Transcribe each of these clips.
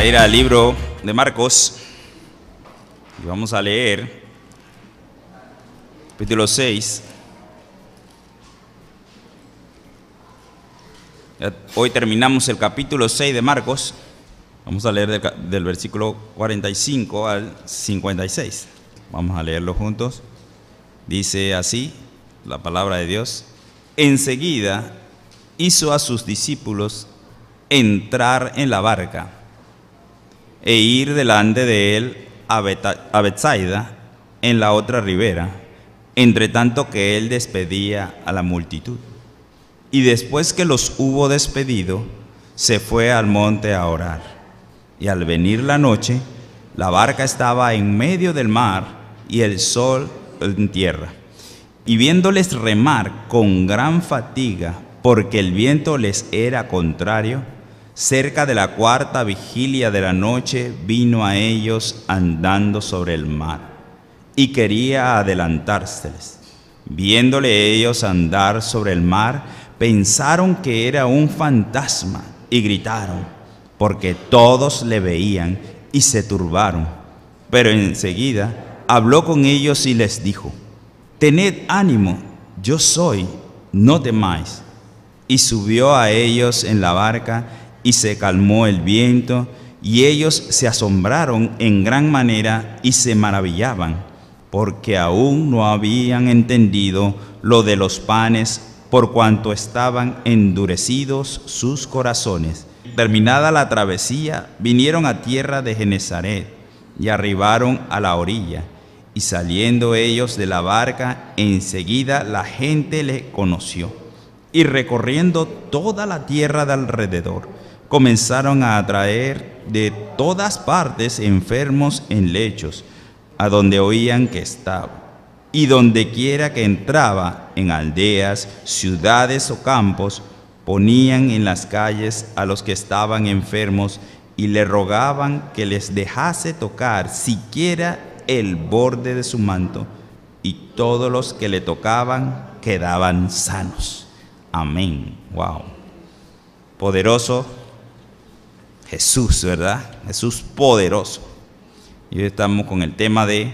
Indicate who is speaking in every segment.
Speaker 1: ir al libro de Marcos y vamos a leer capítulo 6. Hoy terminamos el capítulo 6 de Marcos. Vamos a leer del versículo 45 al 56. Vamos a leerlo juntos. Dice así la palabra de Dios: enseguida hizo a sus discípulos entrar en la barca e ir delante de él a Betsaida, en la otra ribera, entre tanto que él despedía a la multitud. Y después que los hubo despedido, se fue al monte a orar. Y al venir la noche, la barca estaba en medio del mar y el sol en tierra. Y viéndoles remar con gran fatiga, porque el viento les era contrario, cerca de la cuarta vigilia de la noche vino a ellos andando sobre el mar, y quería adelantárseles. Viéndole ellos andar sobre el mar, pensaron que era un fantasma, y gritaron, porque todos le veían, y se turbaron. Pero enseguida habló con ellos y les dijo: tened ánimo, yo soy, no temáis. Y subió a ellos en la barca, y se calmó el viento, y ellos se asombraron en gran manera y se maravillaban, porque aún no habían entendido lo de los panes, por cuanto estaban endurecidos sus corazones. Terminada la travesía, vinieron a tierra de Genesaret y arribaron a la orilla. Y saliendo ellos de la barca, enseguida la gente le conoció. Y recorriendo toda la tierra de alrededor, comenzaron a atraer de todas partes enfermos en lechos, a donde oían que estaba. Y donde quiera que entraba, en aldeas, ciudades o campos, ponían en las calles a los que estaban enfermos y le rogaban que les dejase tocar siquiera el borde de su manto, y todos los que le tocaban quedaban sanos. Amén. Wow. Poderoso Jesús, ¿verdad? Jesús poderoso. Y hoy estamos con el tema de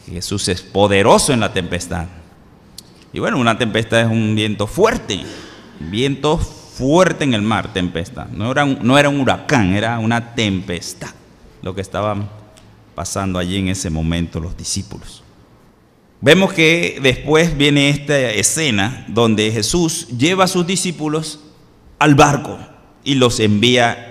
Speaker 1: Jesús es poderoso en la tempestad. Y bueno, una tempestad es un viento fuerte en el mar, tempestad. No era un huracán, era una tempestad lo que estaban pasando allí en ese momento los discípulos. Vemos que después viene esta escena donde Jesús lleva a sus discípulos al barco y los envía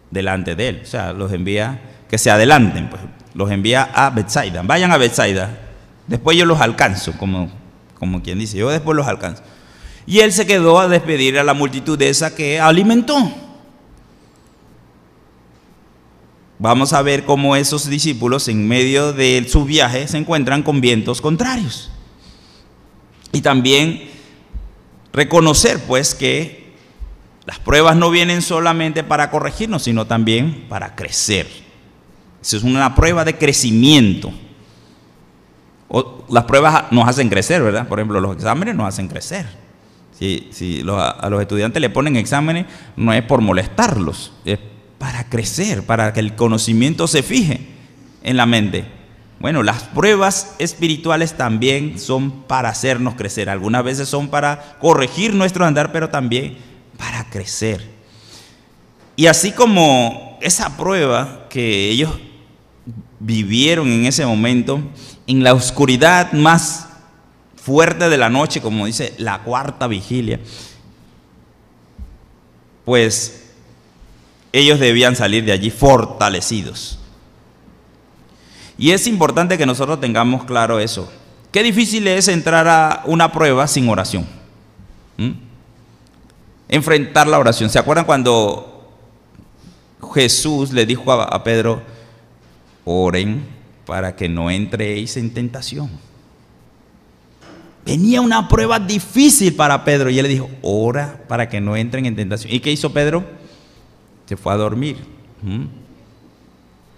Speaker 1: delante de él. O sea, los envía que se adelanten, pues. Los envía a Betsaida. Vayan a Betsaida. Después yo los alcanzo, como quien dice, yo después los alcanzo. Y él se quedó a despedir a la multitud de esa que alimentó. Vamos a ver cómo esos discípulos en medio de su viaje se encuentran con vientos contrarios. Y también reconocer pues que las pruebas no vienen solamente para corregirnos, sino también para crecer. Eso es una prueba de crecimiento. Las pruebas nos hacen crecer, ¿verdad? Por ejemplo, los exámenes nos hacen crecer. Si a los estudiantes le ponen exámenes, no es por molestarlos, es para crecer, para que el conocimiento se fije en la mente. Bueno, las pruebas espirituales también son para hacernos crecer. Algunas veces son para corregir nuestro andar, pero también para crecer. Y así como esa prueba que ellos vivieron en ese momento, en la oscuridad más fuerte de la noche, como dice la cuarta vigilia, pues ellos debían salir de allí fortalecidos. Y es importante que nosotros tengamos claro eso. Qué difícil es entrar a una prueba sin oración. Enfrentar la oración. ¿Se acuerdan cuando Jesús le dijo a Pedro: oren para que no entréis en tentación? Venía una prueba difícil para Pedro y él le dijo: ora para que no entren en tentación. ¿Y qué hizo Pedro? Se fue a dormir.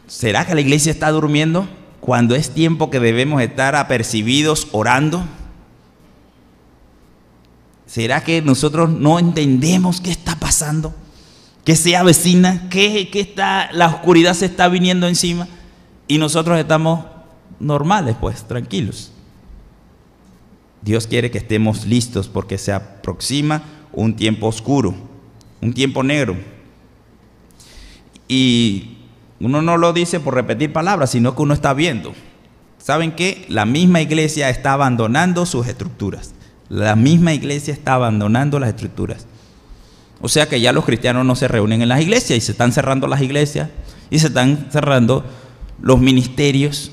Speaker 1: ¿Será que la iglesia está durmiendo cuando es tiempo que debemos estar apercibidos orando? ¿Será que nosotros no entendemos qué está pasando? que se avecina, la oscuridad se está viniendo encima y nosotros estamos normales, pues, tranquilos. Dios quiere que estemos listos porque se aproxima un tiempo oscuro, un tiempo negro. Y uno no lo dice por repetir palabras, sino que uno está viendo. ¿Saben qué? La misma iglesia está abandonando sus estructuras. La misma iglesia está abandonando las estructuras. O sea que ya los cristianos no se reúnen en las iglesias y se están cerrando las iglesias y se están cerrando los ministerios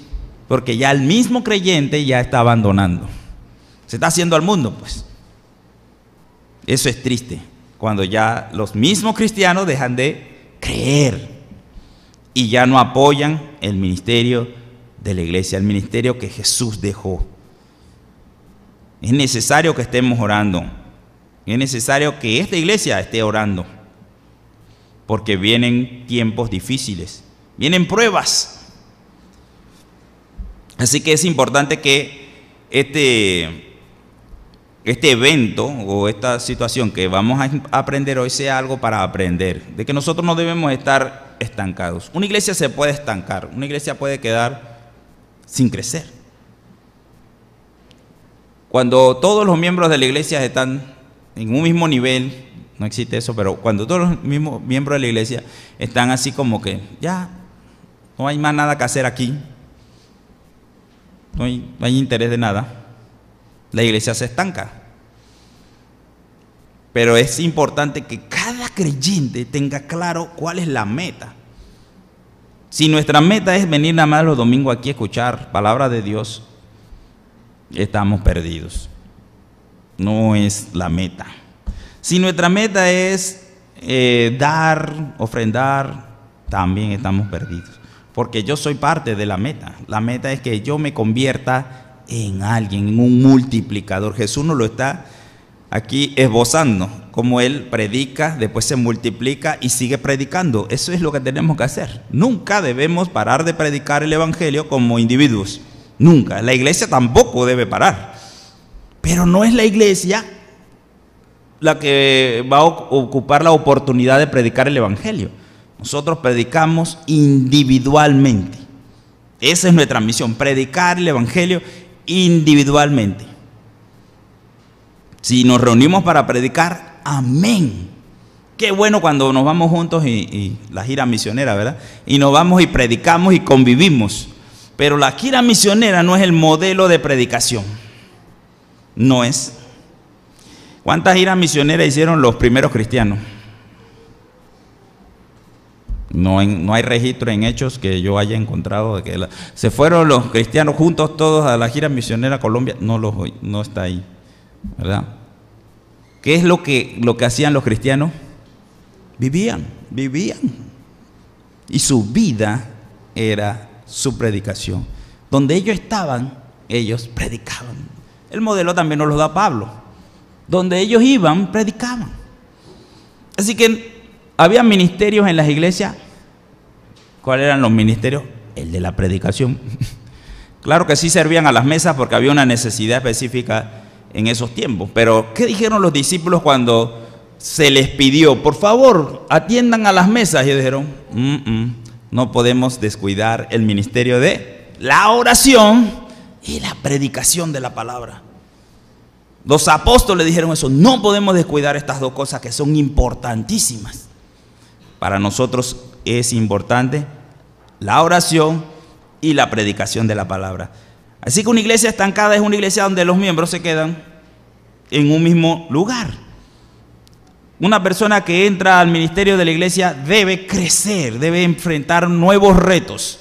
Speaker 1: porque ya el mismo creyente ya está abandonando. Se está haciendo al mundo, pues. Eso es triste, cuando ya los mismos cristianos dejan de creer y ya no apoyan el ministerio de la iglesia, el ministerio que Jesús dejó. Es necesario que estemos orando. Es necesario que esta iglesia esté orando, porque vienen tiempos difíciles, vienen pruebas. Así que es importante que este evento o esta situación que vamos a aprender hoy sea algo para aprender, de que nosotros no debemos estar estancados. Una iglesia se puede estancar, una iglesia puede quedar sin crecer. Cuando todos los miembros de la iglesia están en un mismo nivel, no existe eso, pero cuando todos los mismos miembros de la iglesia están así como que ya no hay más nada que hacer aquí, no hay interés de nada, la iglesia se estanca. Pero es importante que cada creyente tenga claro cuál es la meta. Si nuestra meta es venir nada más los domingos aquí a escuchar palabra de Dios, estamos perdidos. No es la meta. Si nuestra meta es dar, ofrendar, también estamos perdidos. Porque yo soy parte de la meta. La meta es que yo me convierta en alguien, en un multiplicador. Jesús nos lo está aquí esbozando, como Él predica, después se multiplica y sigue predicando. Eso es lo que tenemos que hacer. Nunca debemos parar de predicar el Evangelio como individuos. Nunca. La iglesia tampoco debe parar. Pero no es la iglesia la que va a ocupar la oportunidad de predicar el Evangelio. Nosotros predicamos individualmente. Esa es nuestra misión, predicar el Evangelio individualmente. Si nos reunimos para predicar, amén. Qué bueno cuando nos vamos juntos y la gira misionera, ¿verdad? Y nos vamos y predicamos y convivimos. Pero la gira misionera no es el modelo de predicación. No es. ¿Cuántas giras misioneras hicieron los primeros cristianos? No hay registro en Hechos que yo haya encontrado de que se fueron los cristianos juntos todos a la gira misionera a Colombia. No está ahí, ¿verdad? ¿Qué es lo que hacían los cristianos? Vivían. Y su vida era su predicación. Donde ellos estaban, ellos predicaban. El modelo también nos lo da Pablo. Donde ellos iban, predicaban. Así que había ministerios en las iglesias. ¿Cuáles eran los ministerios? El de la predicación. Claro que sí servían a las mesas porque había una necesidad específica en esos tiempos. Pero ¿qué dijeron los discípulos cuando se les pidió? Por favor, atiendan a las mesas. Y dijeron, no podemos descuidar el ministerio de la oración y la predicación de la palabra. Los apóstoles dijeron eso, no podemos descuidar estas dos cosas que son importantísimas. Para nosotros es importante la oración y la predicación de la palabra. Así que una iglesia estancada es una iglesia donde los miembros se quedan en un mismo lugar. Una persona que entra al ministerio de la iglesia debe crecer, debe enfrentar nuevos retos.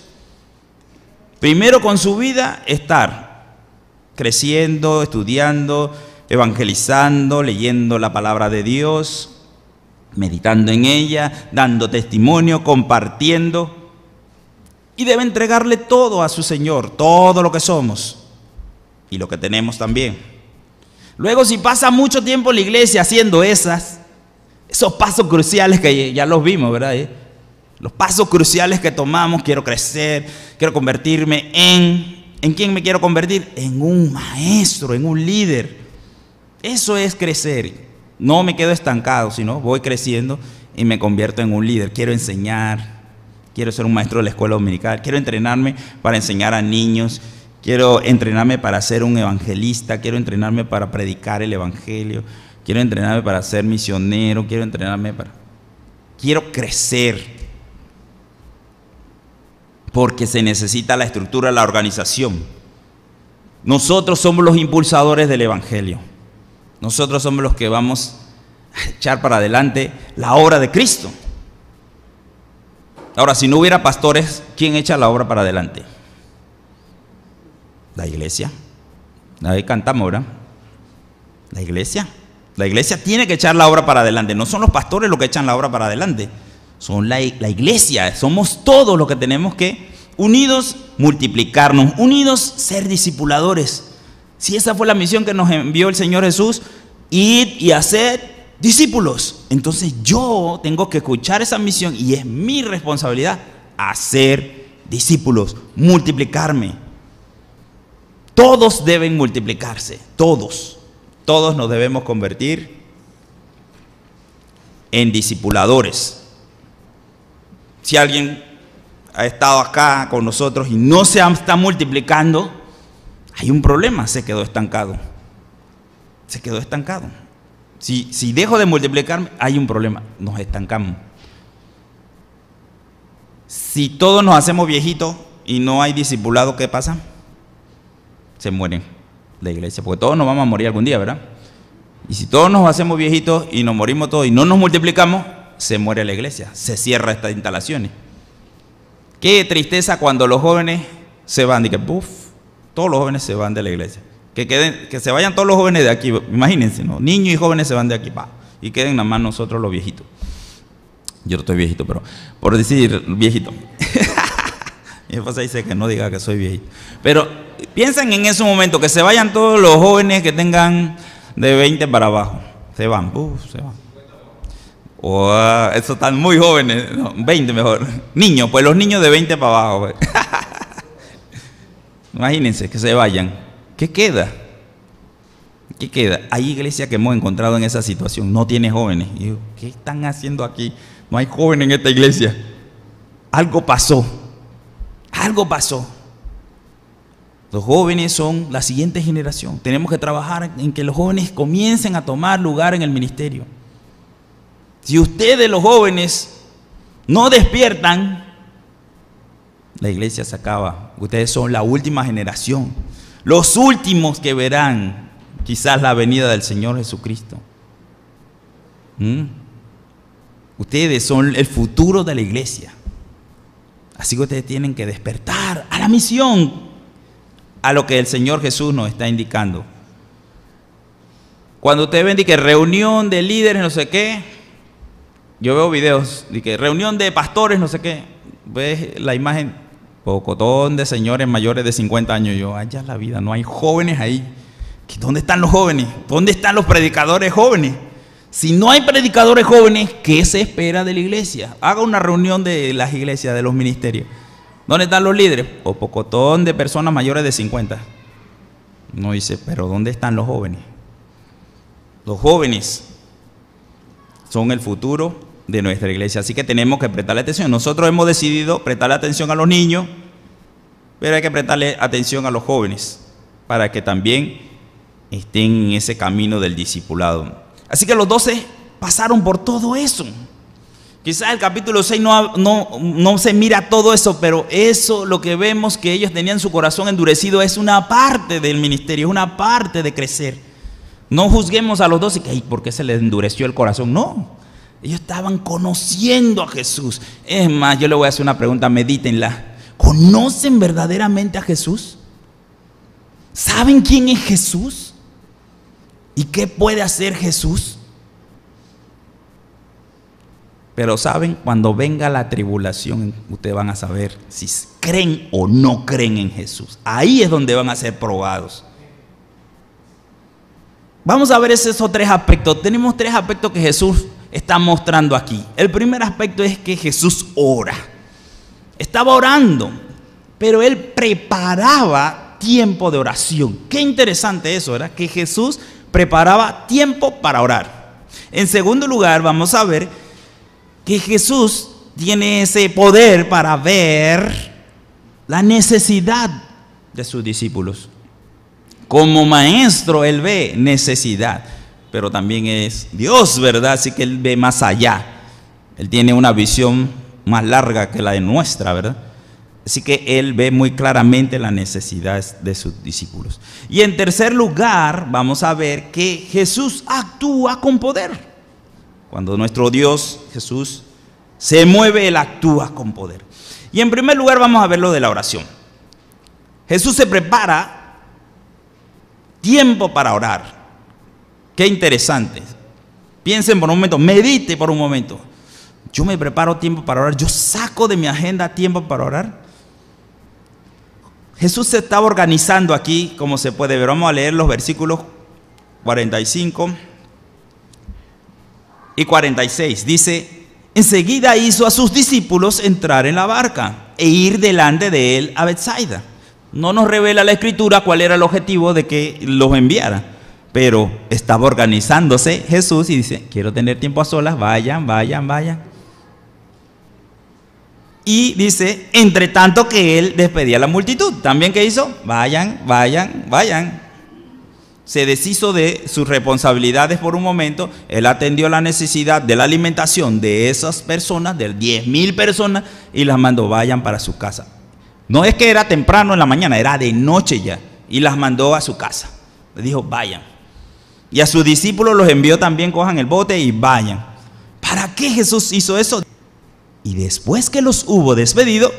Speaker 1: Primero con su vida, estar creciendo, estudiando, evangelizando, leyendo la palabra de Dios, meditando en ella, dando testimonio, compartiendo. Y debe entregarle todo a su Señor, todo lo que somos y lo que tenemos también. Luego, si pasa mucho tiempo en la iglesia haciendo esos pasos cruciales que ya los vimos, ¿verdad? Los pasos cruciales que tomamos, quiero crecer, quiero convertirme ¿en quién me quiero convertir? En un maestro, en un líder. Eso es crecer. No me quedo estancado, sino voy creciendo y me convierto en un líder. Quiero enseñar, quiero ser un maestro de la escuela dominical, quiero entrenarme para enseñar a niños, quiero entrenarme para ser un evangelista, quiero entrenarme para predicar el evangelio, quiero entrenarme para ser misionero, quiero crecer. Porque se necesita la estructura, la organización. Nosotros somos los impulsadores del evangelio. Nosotros somos los que vamos a echar para adelante la obra de Cristo. Ahora, si no hubiera pastores, ¿quién echa la obra para adelante? La iglesia. Ahí cantamos, ¿verdad? La iglesia. La iglesia tiene que echar la obra para adelante. No son los pastores los que echan la obra para adelante. Son la iglesia. Somos todos los que tenemos que, unidos, multiplicarnos. Unidos, ser discipuladores. Si esa fue la misión que nos envió el Señor Jesús, ir y hacer discípulos. Entonces yo tengo que escuchar esa misión y es mi responsabilidad hacer discípulos, multiplicarme. Todos deben multiplicarse, todos nos debemos convertir en discipuladores. Si alguien ha estado acá con nosotros y no se está multiplicando, hay un problema, se quedó estancado. Si dejo de multiplicarme, hay un problema, nos estancamos. Si todos nos hacemos viejitos y no hay discipulado, ¿qué pasa? Se mueren la iglesia, porque todos nos vamos a morir algún día, ¿verdad? Y si todos nos hacemos viejitos y nos morimos todos y no nos multiplicamos, se muere la iglesia, se cierra estas instalaciones. Qué tristeza cuando los jóvenes se van, y que todos los jóvenes se van de la iglesia. Que se vayan todos los jóvenes de aquí, imagínense, ¿no? Niños y jóvenes se van de aquí, y queden nada más nosotros los viejitos. Yo no estoy viejito, pero por decir viejito. Mi esposa dice que no diga que soy viejito. Pero piensen en ese momento, que se vayan todos los jóvenes que tengan de 20 para abajo. Se van, se van. Esos están muy jóvenes, no, 20 mejor. Niños, pues los niños de 20 para abajo. Pues. Imagínense que se vayan. ¿Qué queda? ¿Qué queda? Hay iglesias que hemos encontrado en esa situación, no tiene jóvenes. Y digo, ¿qué están haciendo aquí? No hay jóvenes en esta iglesia. Algo pasó. Los jóvenes son la siguiente generación. Tenemos que trabajar en que los jóvenes comiencen a tomar lugar en el ministerio. Si ustedes, los jóvenes, no despiertan, la iglesia se acaba. Ustedes son la última generación. Los últimos que verán quizás la venida del Señor Jesucristo. Ustedes son el futuro de la iglesia. Así que ustedes tienen que despertar a la misión, a lo que el Señor Jesús nos está indicando. Cuando ustedes ven que reunión de líderes, no sé qué, yo veo videos de que reunión de pastores, no sé qué, ves la imagen, pocotón de señores mayores de 50 años. Yo, ya la vida, no hay jóvenes ahí. ¿Dónde están los jóvenes? ¿Dónde están los predicadores jóvenes? Si no hay predicadores jóvenes, ¿qué se espera de la iglesia? Haga una reunión de las iglesias, de los ministerios. ¿Dónde están los líderes? O pocotón de personas mayores de 50. No dice, pero ¿dónde están los jóvenes? Los jóvenes son el futuro de nuestra iglesia, así que tenemos que prestarle atención. Nosotros hemos decidido prestarle atención a los niños, pero hay que prestarle atención a los jóvenes para que también estén en ese camino del discipulado. Así que los 12 pasaron por todo eso. Quizás el capítulo 6 no se mira todo eso, pero eso, lo que vemos que ellos tenían su corazón endurecido, es una parte del ministerio, es una parte de crecer. No juzguemos a los 12 que, ¿por qué se les endureció el corazón? No, ellos estaban conociendo a Jesús. Es más, yo le voy a hacer una pregunta, medítenla. ¿Conocen verdaderamente a Jesús? ¿Saben quién es Jesús? ¿Y qué puede hacer Jesús? Pero saben, cuando venga la tribulación, ustedes van a saber si creen o no creen en Jesús. Ahí es donde van a ser probados. Vamos a ver esos 3 aspectos. Tenemos 3 aspectos que Jesús está mostrando aquí. El primer aspecto es que Jesús ora. Estaba orando, pero él preparaba tiempo de oración. Qué interesante eso, ¿verdad? Que Jesús preparaba tiempo para orar. En segundo lugar, vamos a ver que Jesús tiene ese poder para ver la necesidad de sus discípulos. Como maestro, Él ve necesidad, pero también es Dios, ¿verdad? Así que Él ve más allá. Él tiene una visión más larga que la de nuestra, ¿verdad? Así que Él ve muy claramente las necesidades de sus discípulos. Y en tercer lugar, vamos a ver que Jesús actúa con poder. Cuando nuestro Dios, Jesús, se mueve, Él actúa con poder. Y en primer lugar vamos a ver lo de la oración. Jesús se prepara tiempo para orar. Qué interesante. Piensen por un momento, medite por un momento. Yo me preparo tiempo para orar, yo saco de mi agenda tiempo para orar. Jesús se estaba organizando aquí, como se puede ver. Vamos a leer los versículos 45 y 46. Dice: enseguida hizo a sus discípulos entrar en la barca e ir delante de él a Betsaida. No nos revela la Escritura cuál era el objetivo de que los enviara, pero estaba organizándose Jesús y dice: quiero tener tiempo a solas, vayan. Y dice, entre tanto que él despedía a la multitud, ¿también qué hizo? Vayan. Se deshizo de sus responsabilidades por un momento. Él atendió la necesidad de la alimentación de esas personas, de 10,000 personas, y las mandó, vayan para su casa. No es que era temprano en la mañana, era de noche ya, y las mandó a su casa. Le dijo, vayan. Y a sus discípulos los envió también, cojan el bote y vayan. ¿Para qué Jesús hizo eso? Y después que los hubo despedido,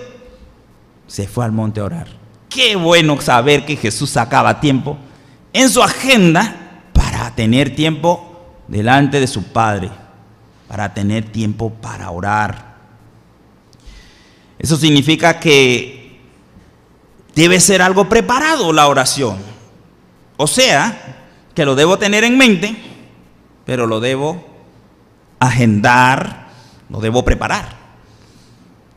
Speaker 1: se fue al monte a orar. Qué bueno saber que Jesús sacaba tiempo en su agenda para tener tiempo delante de su Padre, para tener tiempo para orar. Eso significa que debe ser algo preparado la oración. O sea, que lo debo tener en mente, pero lo debo agendar, lo debo preparar.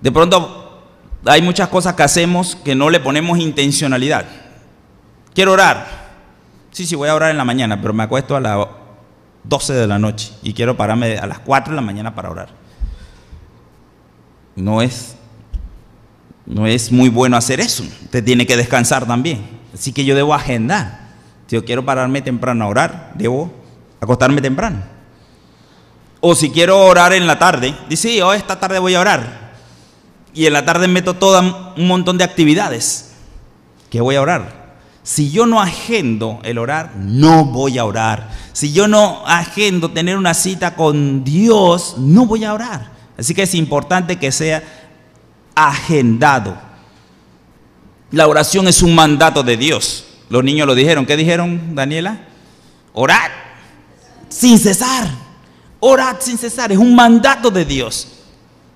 Speaker 1: De pronto hay muchas cosas que hacemos que no le ponemos intencionalidad. Quiero orar. Sí, voy a orar en la mañana, pero me acuesto a las 12 de la noche y quiero pararme a las 4 de la mañana para orar. No es muy bueno hacer eso. Usted tiene que descansar también. Así que yo debo agendar. Si yo quiero pararme temprano a orar, debo acostarme temprano. O si quiero orar en la tarde, dice, sí, esta tarde voy a orar. Y en la tarde meto un montón de actividades que voy a orar. Si yo no agendo el orar, no voy a orar. Si yo no agendo tener una cita con Dios, no voy a orar. Así que es importante que sea agendado. La oración es un mandato de Dios. Los niños lo dijeron. ¿Qué dijeron, Daniela? Orad sin cesar. Orad sin cesar. Es un mandato de Dios.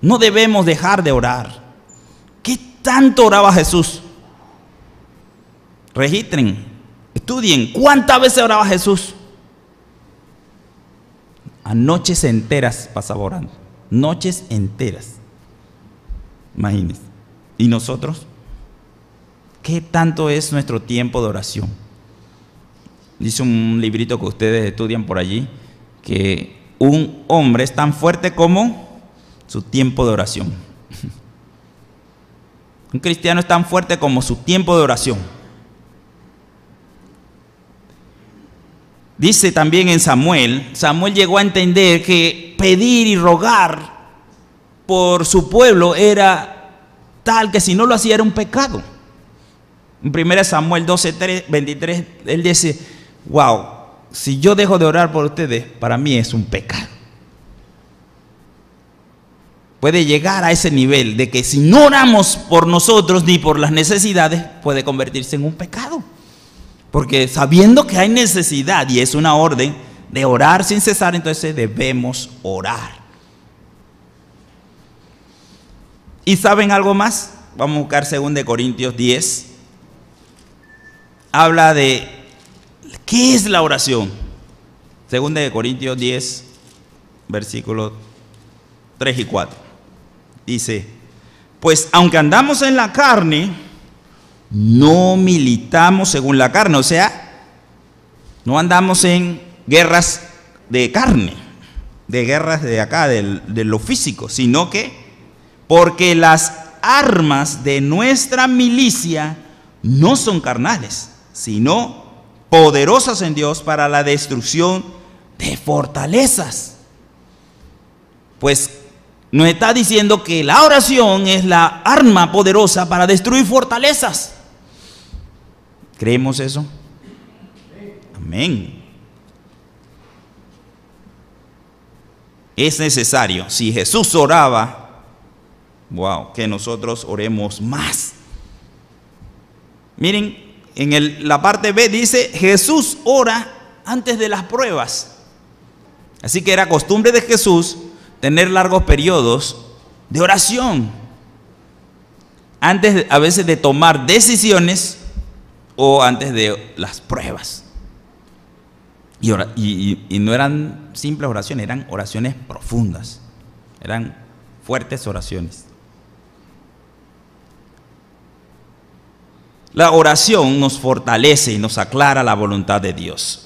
Speaker 1: No debemos dejar de orar. ¿Qué tanto oraba Jesús? Registren, estudien. ¿Cuántas veces oraba Jesús? A noches enteras pasaba orando. Noches enteras. Imagínense. ¿Y nosotros? ¿Qué tanto es nuestro tiempo de oración? Dice un librito que ustedes estudian por allí, que un hombre es tan fuerte como su tiempo de oración. Un cristiano es tan fuerte como su tiempo de oración. Dice también en Samuel llegó a entender que pedir y rogar por su pueblo era tal que si no lo hacía era un pecado. En 1 Samuel 12:23, él dice, wow, si yo dejo de orar por ustedes, para mí es un pecado. Puede llegar a ese nivel de que si no oramos por nosotros ni por las necesidades, puede convertirse en un pecado. Porque sabiendo que hay necesidad y es una orden de orar sin cesar, entonces debemos orar. ¿Y saben algo más? Vamos a buscar 2 Corintios 10. Habla de ¿qué es la oración? 2 Corintios 10, versículos 3 y 4. Dice, pues aunque andamos en la carne, no militamos según la carne. O sea, no andamos en guerras de carne. de guerras de acá, de lo físico, sino que porque las armas de nuestra milicia no son carnales, sino poderosas en Dios para la destrucción de fortalezas. Pues nos está diciendo que la oración es la arma poderosa para destruir fortalezas. ¿Creemos eso? Amén. Es necesario, si Jesús oraba, wow, que nosotros oremos más. Miren, en la parte B dice, Jesús ora antes de las pruebas. Así que era costumbre de Jesús tener largos periodos de oración, antes a veces de tomar decisiones o antes de las pruebas. Y no eran simples oraciones, eran oraciones profundas, eran fuertes oraciones. La oración nos fortalece y nos aclara la voluntad de Dios.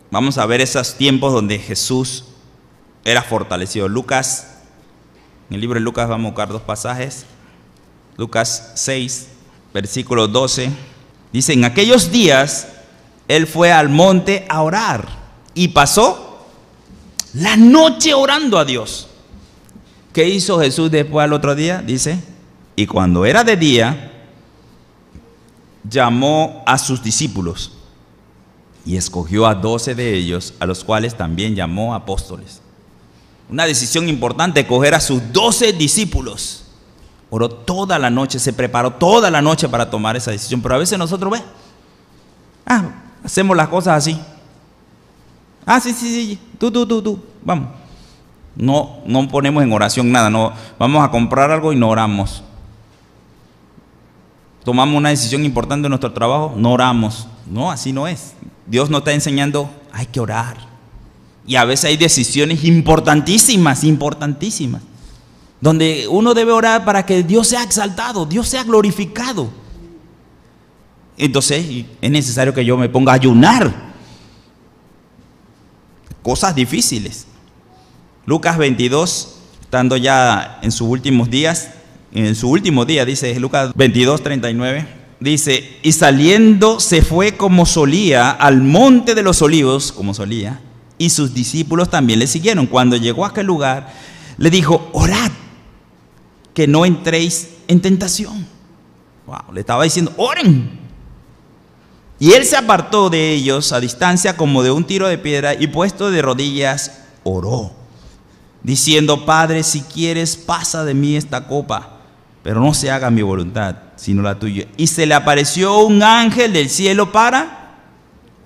Speaker 1: Vamos a ver esos tiempos donde Jesús era fortalecido. Lucas, en el libro de Lucas vamos a buscar dos pasajes. Lucas 6, versículo 12. Dice, en aquellos días Él fue al monte a orar y pasó la noche orando a Dios. ¿Qué hizo Jesús después al otro día? Dice, y cuando era de día, llamó a sus discípulos y escogió a 12 de ellos, a los cuales también llamó apóstoles. Una decisión importante, escoger a sus 12 discípulos. Oró toda la noche, se preparó toda la noche para tomar esa decisión. Pero a veces nosotros, hacemos las cosas así. Sí, tú, vamos. No ponemos en oración nada, no, vamos a comprar algo y no oramos. Tomamos una decisión importante en nuestro trabajo, no oramos. No, así no es. Dios nos está enseñando, hay que orar. Y a veces hay decisiones importantísimas, donde uno debe orar para que Dios sea exaltado, Dios sea glorificado. Entonces es necesario que yo me ponga a ayunar. Cosas difíciles. Lucas 22, estando ya en sus últimos días, en su último día, dice Lucas 22, 39, dice, y saliendo se fue como solía al monte de los olivos, como solía, y sus discípulos también le siguieron. Cuando llegó a aquel lugar, le dijo, orad, que no entréis en tentación. Wow, le estaba diciendo, oren. Y él se apartó de ellos a distancia como de un tiro de piedra y puesto de rodillas, oró, diciendo, Padre, si quieres, pasa de mí esta copa, pero no se haga mi voluntad, sino la tuya. Y se le apareció un ángel del cielo para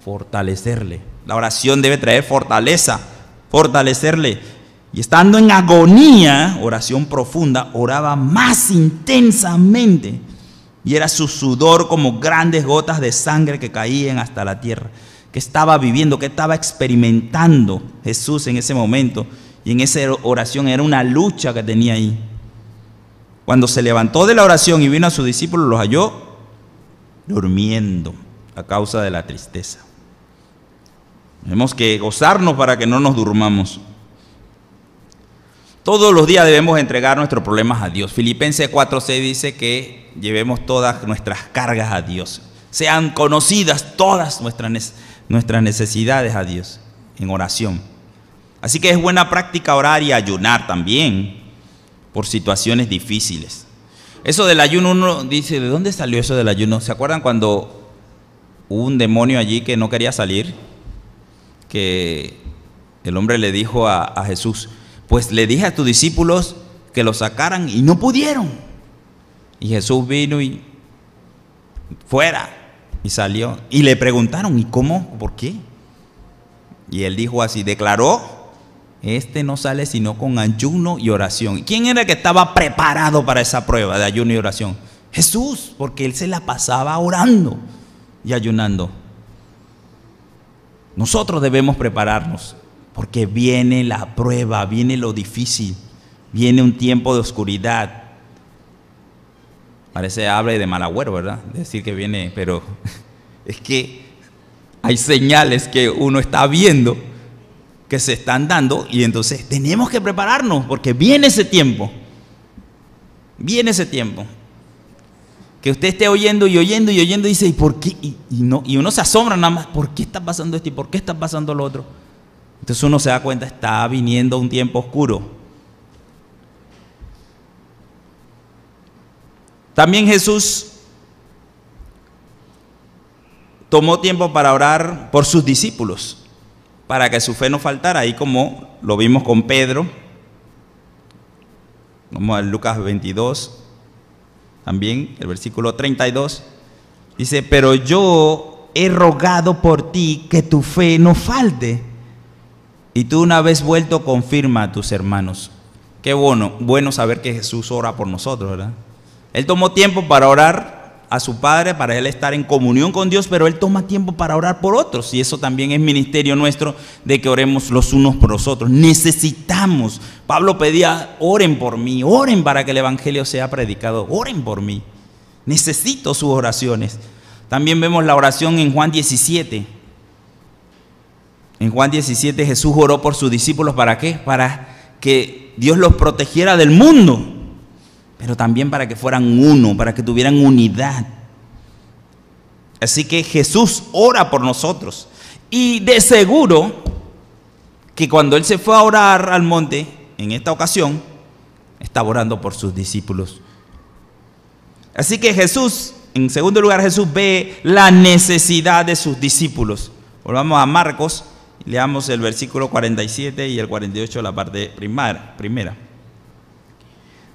Speaker 1: fortalecerle. La oración debe traer fortaleza, fortalecerle. Y estando en agonía, oración profunda, oraba más intensamente. Y era su sudor como grandes gotas de sangre que caían hasta la tierra. ¿Qué estaba viviendo? ¿Qué estaba experimentando Jesús en ese momento? Y en esa oración era una lucha que tenía ahí. Cuando se levantó de la oración y vino a sus discípulos, los halló durmiendo a causa de la tristeza. Tenemos que gozarnos para que no nos durmamos. Todos los días debemos entregar nuestros problemas a Dios. Filipenses 4:6 dice que llevemos todas nuestras cargas a Dios. Sean conocidas todas nuestras necesidades a Dios en oración. Así que es buena práctica orar y ayunar también por situaciones difíciles. Eso del ayuno, uno dice, ¿de dónde salió eso del ayuno? ¿Se acuerdan cuando hubo un demonio allí que no quería salir? Que el hombre le dijo a Jesús, pues le dije a tus discípulos que lo sacaran y no pudieron. Y Jesús vino y fuera y salió. Y le preguntaron, ¿y cómo? ¿Por qué? Y él dijo así, declaró, este no sale sino con ayuno y oración. ¿Quién era el que estaba preparado para esa prueba de ayuno y oración? Jesús, porque él se la pasaba orando y ayunando. Nosotros debemos prepararnos, porque viene la prueba, viene lo difícil, viene un tiempo de oscuridad. Parece hable de mal agüero, ¿verdad? Decir que viene, pero es que hay señales que uno está viendo que se están dando, y entonces tenemos que prepararnos porque viene ese tiempo. Viene ese tiempo. Que usted esté oyendo y oyendo y oyendo y dice, ¿y por qué? Y uno se asombra nada más, ¿por qué está pasando esto y por qué está pasando lo otro? Entonces uno se da cuenta, está viniendo un tiempo oscuro. También Jesús tomó tiempo para orar por sus discípulos, para que su fe no faltara, ahí como lo vimos con Pedro, como en Lucas 22, también el versículo 32, dice, pero yo he rogado por ti que tu fe no falte, y tú una vez vuelto confirma a tus hermanos. Qué bueno saber que Jesús ora por nosotros, ¿verdad? Él tomó tiempo para orar a su Padre, para él estar en comunión con Dios, pero él toma tiempo para orar por otros, y eso también es ministerio nuestro, de que oremos los unos por los otros. Necesitamos. Pablo pedía, oren por mí, oren para que el evangelio sea predicado, oren por mí. Necesito sus oraciones. También vemos la oración en Juan 17. En Juan 17 Jesús oró por sus discípulos, ¿para qué? Para que Dios los protegiera del mundo, pero también para que fueran uno, para que tuvieran unidad. Así que Jesús ora por nosotros. Y de seguro que cuando Él se fue a orar al monte, en esta ocasión, estaba orando por sus discípulos. Así que Jesús, en segundo lugar, Jesús ve la necesidad de sus discípulos. Volvamos a Marcos, leamos el versículo 47 y el 48, la parte primera.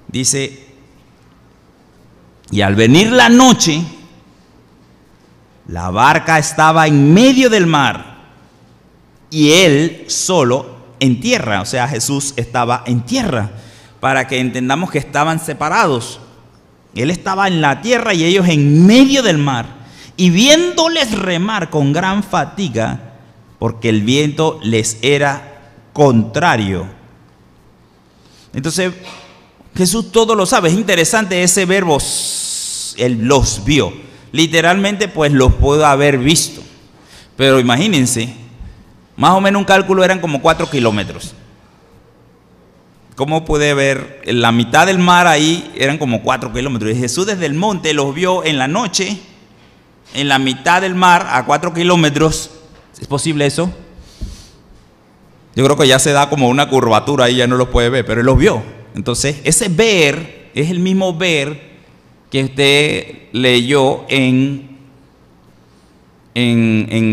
Speaker 1: Dice, y al venir la noche, la barca estaba en medio del mar y él solo en tierra. O sea, Jesús estaba en tierra, para que entendamos que estaban separados. Él estaba en la tierra y ellos en medio del mar. Y viéndoles remar con gran fatiga, porque el viento les era contrario. Entonces, Jesús todo lo sabe. Es interesante ese verbo, Él los vio. Literalmente, pues los pudo haber visto. Pero imagínense, más o menos un cálculo eran como 4 kilómetros. ¿Cómo pude ver? En la mitad del mar ahí eran como 4 kilómetros. Y Jesús desde el monte los vio en la noche, en la mitad del mar, a 4 kilómetros. ¿Es posible eso? Yo creo que ya se da como una curvatura ahí, ya no los puede ver, pero Él los vio. Entonces, ese ver es el mismo ver que usted leyó en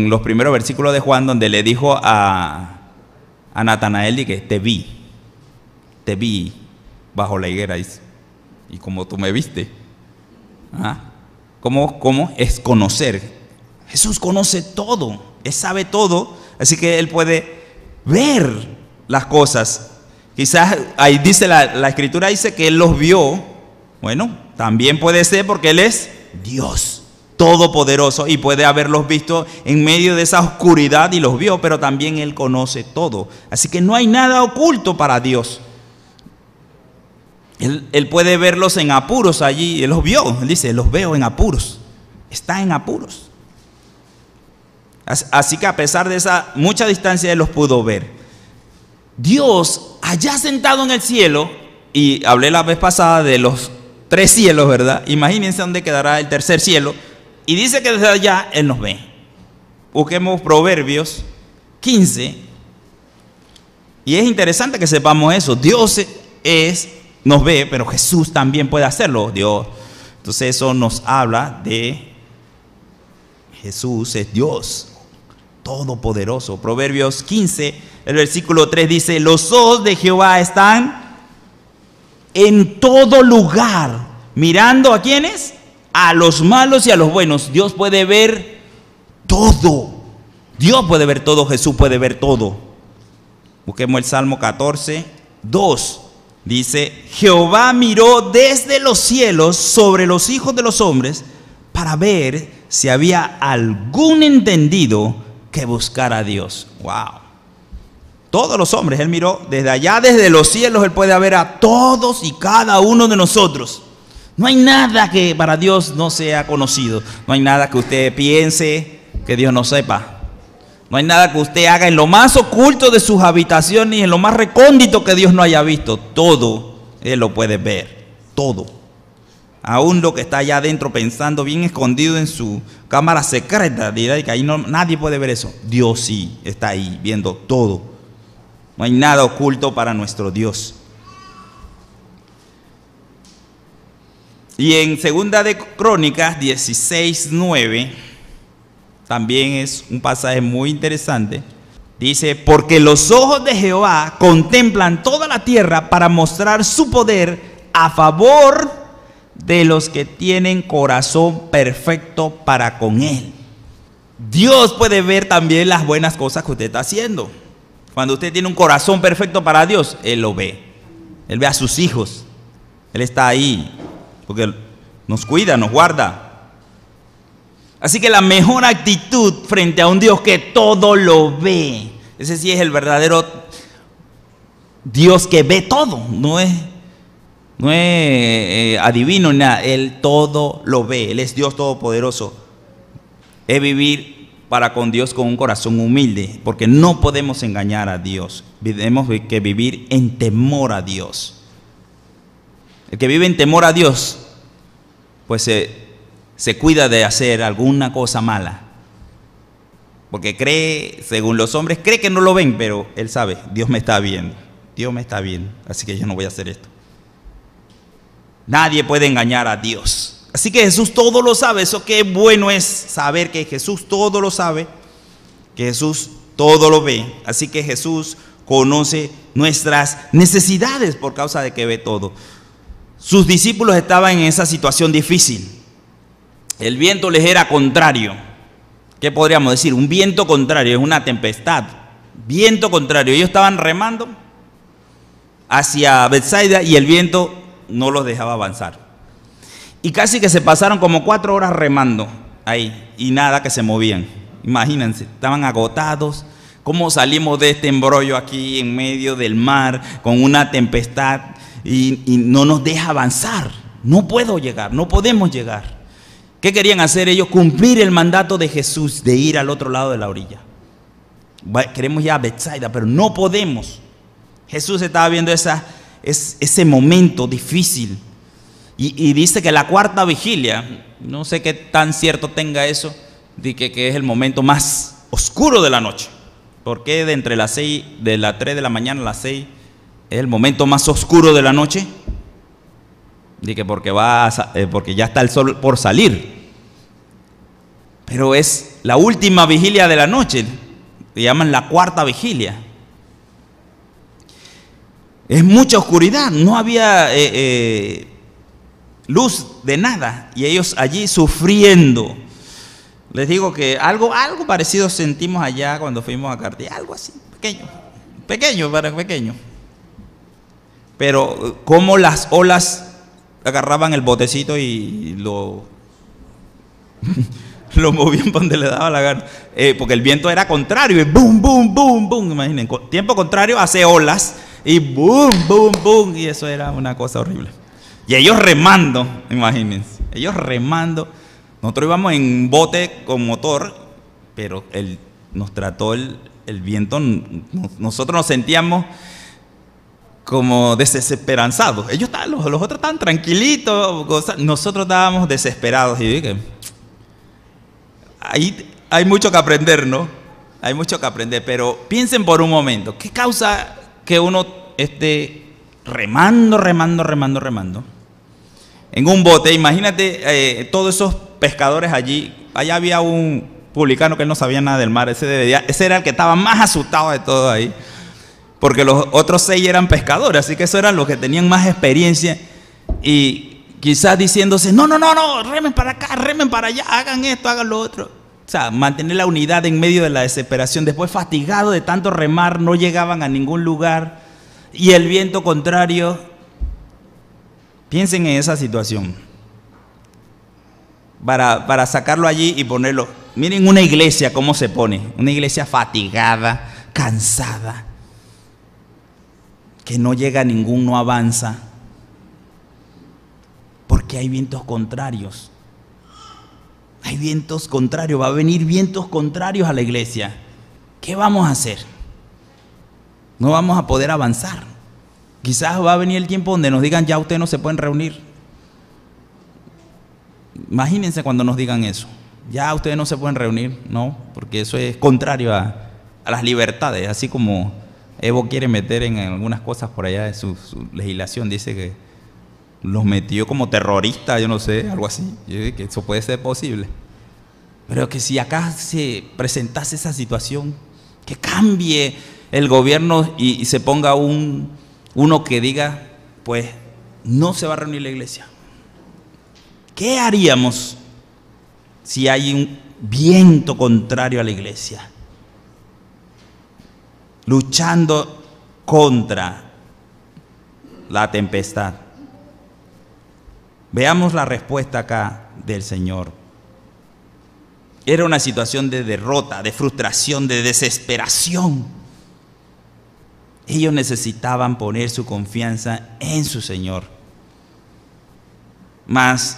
Speaker 1: los primeros versículos de Juan, donde le dijo a Natanael, y que te vi bajo la higuera, y como tú me viste. ¿Cómo es conocer? Jesús conoce todo, Él sabe todo, así que Él puede ver las cosas. Quizás ahí dice la escritura, dice que Él los vio. Bueno, también puede ser porque Él es Dios todopoderoso y puede haberlos visto en medio de esa oscuridad y los vio, pero también Él conoce todo. Así que no hay nada oculto para Dios. Él puede verlos en apuros allí. Él los vio, Él dice, los veo en apuros. Está en apuros. Así que a pesar de esa mucha distancia, Él los pudo ver. Dios, allá sentado en el cielo, y hablé la vez pasada de los 3 cielos, ¿verdad? Imagínense dónde quedará el tercer cielo. Y dice que desde allá Él nos ve. Busquemos Proverbios 15. Y es interesante que sepamos eso. Dios nos ve, pero Jesús también puede hacerlo. Dios. Entonces eso nos habla de Jesús es Dios todopoderoso. Proverbios 15, el versículo 3 dice, los ojos de Jehová están en todo lugar, mirando ¿a quiénes? A los malos y a los buenos. Dios puede ver todo. Dios puede ver todo, Jesús puede ver todo. Busquemos el Salmo 14, 2. Dice, Jehová miró desde los cielos sobre los hijos de los hombres para ver si había algún entendido que buscara a Dios. Wow. Todos los hombres, Él miró desde allá, desde los cielos. Él puede ver a todos y cada uno de nosotros. No hay nada que para Dios no sea conocido. No hay nada que usted piense que Dios no sepa. No hay nada que usted haga en lo más oculto de sus habitaciones y en lo más recóndito que Dios no haya visto. Todo Él lo puede ver, todo. Aún lo que está allá adentro pensando bien escondido en su cámara secreta, dirá que ahí nadie puede ver eso. Dios sí está ahí viendo todo. No hay nada oculto para nuestro Dios. Y en Segunda de Crónicas 16:9 también es un pasaje muy interesante. Dice: porque los ojos de Jehová contemplan toda la tierra para mostrar su poder a favor de los que tienen corazón perfecto para con Él. Dios puede ver también las buenas cosas que usted está haciendo. Cuando usted tiene un corazón perfecto para Dios, Él lo ve. Él ve a sus hijos. Él está ahí porque nos cuida, nos guarda. Así que la mejor actitud frente a un Dios que todo lo ve, ese sí es el verdadero Dios que ve todo, no es adivino ni nada. Él todo lo ve. Él es Dios todopoderoso. Es vivir para con Dios con un corazón humilde, porque no podemos engañar a Dios. Tenemos que vivir en temor a Dios. El que vive en temor a Dios, pues se cuida de hacer alguna cosa mala, porque cree, según los hombres, cree que no lo ven, pero él sabe: Dios me está viendo, Dios me está viendo, así que yo no voy a hacer esto. Nadie puede engañar a Dios. Así que Jesús todo lo sabe. Eso qué bueno es saber que Jesús todo lo sabe, que Jesús todo lo ve. Así que Jesús conoce nuestras necesidades por causa de que ve todo. Sus discípulos estaban en esa situación difícil. El viento les era contrario. ¿Qué podríamos decir? Un viento contrario, es una tempestad. Viento contrario. Ellos estaban remando hacia Betsaida y el viento no los dejaba avanzar. Y casi que se pasaron como 4 horas remando ahí y nada, que se movían. Imagínense, estaban agotados. ¿Cómo salimos de este embrollo aquí en medio del mar con una tempestad y no nos deja avanzar? No puedo llegar, no podemos llegar. ¿Qué querían hacer ellos? Cumplir el mandato de Jesús de ir al otro lado de la orilla. Queremos ir a Betsaida, pero no podemos. Jesús estaba viendo ese momento difícil y dice que la cuarta vigilia, no sé qué tan cierto tenga eso, de que es el momento más oscuro de la noche. ¿Por qué de entre las 6, de las 3 de la mañana a las 6 es el momento más oscuro de la noche? Dice porque ya está el sol por salir, pero es la última vigilia de la noche, le llaman la cuarta vigilia. Es mucha oscuridad, no había luz de nada y ellos allí sufriendo. Les digo que algo parecido sentimos allá cuando fuimos a Cartía, algo así, pequeño, pero como las olas agarraban el botecito y lo movían para donde le daba la gana, porque el viento era contrario, y boom, boom, boom, boom, imaginen, tiempo contrario hace olas y boom, boom, boom, y eso era una cosa horrible. Y ellos remando, imagínense, nosotros íbamos en un bote con motor, pero nos trató el viento, nosotros nos sentíamos como desesperanzados. Ellos estaban, los otros estaban tranquilitos, nosotros estábamos desesperados. Y dije, ahí hay mucho que aprender, ¿no? Hay mucho que aprender, pero piensen por un momento, ¿qué causa que uno esté remando en un bote? Imagínate todos esos pescadores allí. Allá había un publicano que él no sabía nada del mar. Ese era el que estaba más asustado de todo ahí, porque los otros 6 eran pescadores, así que esos eran los que tenían más experiencia y quizás diciéndose, no, remen para acá, remen para allá, hagan esto, hagan lo otro. O sea, mantener la unidad en medio de la desesperación. Después, fatigados de tanto remar, no llegaban a ningún lugar y el viento contrario. Piensen en esa situación para sacarlo allí y ponerlo. Miren una iglesia cómo se pone, una iglesia fatigada, cansada, que no llega a ningún, no avanza, porque hay vientos contrarios. Hay vientos contrarios, va a venir vientos contrarios a la iglesia. ¿qué vamos a hacer? No vamos a poder avanzar. Quizás va a venir el tiempo donde nos digan, ya ustedes no se pueden reunir. Imagínense cuando nos digan eso. Ya ustedes no se pueden reunir, ¿no? Porque eso es contrario a las libertades. Así como Evo quiere meter en algunas cosas por allá de su legislación. Dice que los metió como terroristas, yo no sé, algo así. Yo digo que eso puede ser posible. Pero que si acá se presentase esa situación, que cambie el gobierno y se ponga uno que diga, pues no se va a reunir la iglesia. ¿Qué haríamos si hay un viento contrario a la iglesia? Luchando contra la tempestad. Veamos la respuesta acá del Señor. Era una situación de derrota, de frustración, de desesperación. Ellos necesitaban poner su confianza en su Señor. Mas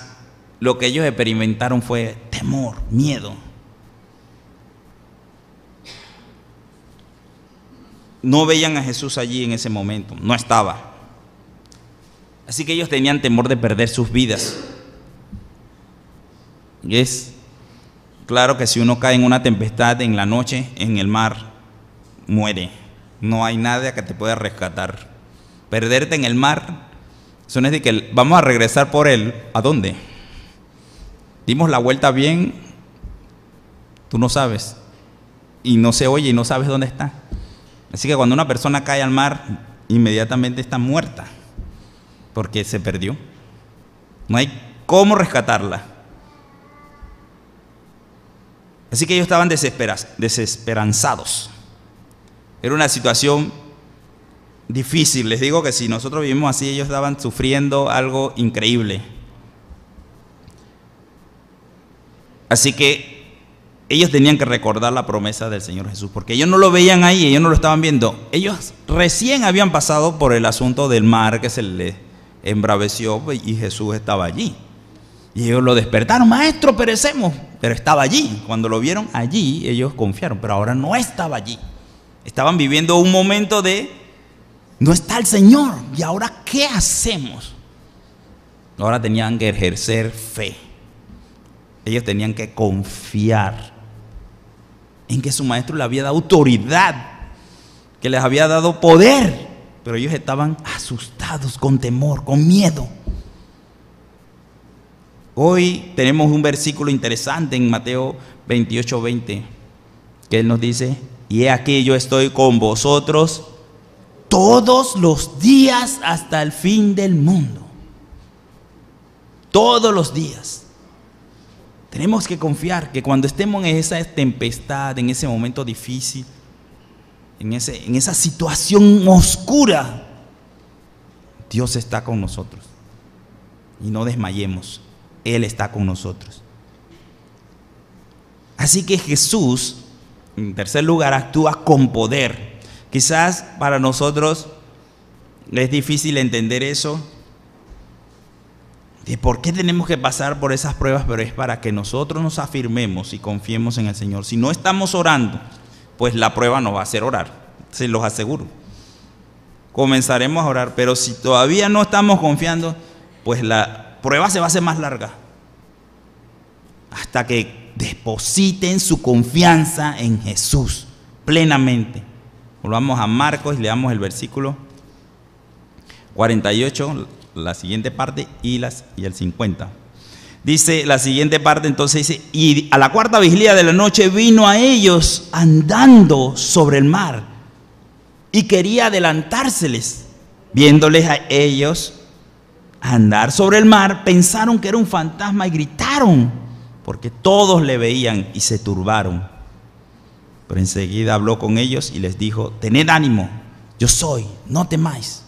Speaker 1: lo que ellos experimentaron fue temor, miedo. No veían a Jesús allí en ese momento, no estaba. Así que ellos tenían temor de perder sus vidas. Y es claro que si uno cae en una tempestad en la noche, en el mar, muere. No hay nadie que te pueda rescatar. Perderte en el mar, eso no es de que vamos a regresar por él. ¿A dónde? Dimos la vuelta bien, tú no sabes. Y no se oye y no sabes dónde está. Así que cuando una persona cae al mar, inmediatamente está muerta. Porque se perdió. No hay cómo rescatarla. Así que ellos estaban desesperanzados. Era una situación difícil. Les digo que si nosotros vivimos así, ellos estaban sufriendo algo increíble. Así que ellos tenían que recordar la promesa del Señor Jesús, porque ellos no lo veían ahí, ellos no lo estaban viendo. Ellos recién habían pasado por el asunto del mar que se les embraveció y Jesús estaba allí. Y ellos lo despertaron, maestro, perecemos. Pero estaba allí. Cuando lo vieron allí, ellos confiaron, pero ahora no estaba allí. Estaban viviendo un momento de, no está el Señor. ¿Y ahora qué hacemos? Ahora tenían que ejercer fe. Ellos tenían que confiar en que su maestro les había dado autoridad, que les había dado poder. Pero ellos estaban asustados, con temor, con miedo. Hoy tenemos un versículo interesante en Mateo 28:20, que Él nos dice, y he aquí yo estoy con vosotros todos los días hasta el fin del mundo. Todos los días. Tenemos que confiar que cuando estemos en esa tempestad, en ese momento difícil, en esa situación oscura, Dios está con nosotros. Y no desmayemos. Él está con nosotros. Así que Jesús, en tercer lugar, actúa con poder. Quizás para nosotros es difícil entender eso, de por qué tenemos que pasar por esas pruebas, pero es para que nosotros nos afirmemos y confiemos en el Señor. Si no estamos orando, pues la prueba nos va a hacer orar, se los aseguro. Comenzaremos a orar, pero si todavía no estamos confiando, pues la prueba se va a hacer más larga. Hasta que depositen su confianza en Jesús plenamente. Volvamos a Marcos y leamos el versículo 48, la siguiente parte y el 50. Dice la siguiente parte, entonces dice, y a la cuarta vigilia de la noche vino a ellos andando sobre el mar y quería adelantárseles. Viéndoles a ellos andar sobre el mar, pensaron que era un fantasma y gritaron, porque todos le veían y se turbaron. Pero enseguida habló con ellos y les dijo, tened ánimo, yo soy, no temáis.